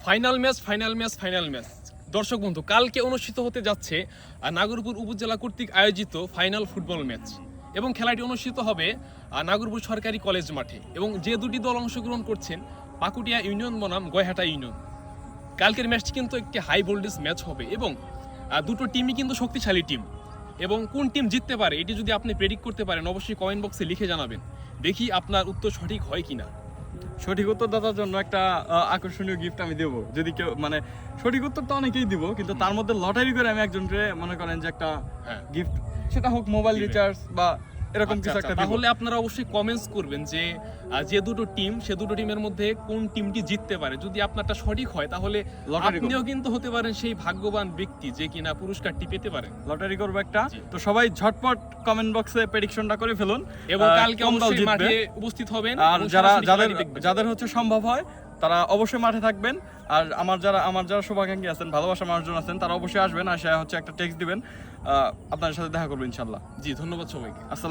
Final match দর্শক বন্ধু, কালকে অনুষ্ঠিত হতে যাচ্ছে নাগরপুর উপজেলা কর্তৃক আয়োজিত ফাইনাল ফুটবল ম্যাচ এবং খেলাটি অনুষ্ঠিত হবে নাগরপুর সরকারি কলেজ মাঠে। এবং যে দুটি দল অংশগ্রহণ করছেন, পাকুটিয়া ইউনিয়ন বনাম গয়হাটা ইউনিয়ন। কালকের ম্যাচটি কিন্তু একটি হাই ভোল্টেজ ম্যাচ হবে এবং দুটো টিমই কিন্তু শক্তিশালী টিম। এবং কোন টিম জিততে পারে এটি যদি আপনি প্রেডিক্ট করতে পারেন, অবশ্যই কমেন্ট বক্সে লিখে জানাবেন। দেখি আপনার উত্তর সঠিক হয় কিনা। সঠিক উত্তরদাতার জন্য একটা আকর্ষণীয় গিফট আমি দেবো। যদি কেউ সঠিক উত্তর তো অনেকেই দিব, কিন্তু তার মধ্যে লটারি করে আমি একজনকে মনে করেন যে একটা গিফট, সেটা হোক মোবাইল রিচার্জ বা এরকম কিছু একটা। তাহলে আপনারা অবশ্যই কমেন্টস করবেন যে যে দুটো টিম, সে দুটো টিমের মধ্যে কোন টিমটি জিততে পারে। যদি আপনারটা সঠিক হয় তাহলে আপনিও কিন্তু হতে পারেন সেই ভাগ্যবান ব্যক্তি যে কিনা পুরস্কারটি পেতে পারেন। লটারি করবো একটা। তো সবাই ঝটপট কমেন্ট বক্সে প্রেডিকশনটা করে ফেলুন এবং কালকে অবশ্যই মাঠে উপস্থিত হবেন। আর যাদের হচ্ছে সম্ভব হয় তারা অবশ্যই মাঠে থাকবেন। আর আমার যারা শুভাকাঙ্ক্ষী আছেন, ভালোবাসার মানুষজন আছেন, তারা অবশ্যই আসবেন। আসে হচ্ছে একটা টেক্সট দিবেন, আপনাদের সাথে দেখা করবো ইনশাল্লাহ। জি, ধন্যবাদ সবাইকে। আসসালাম।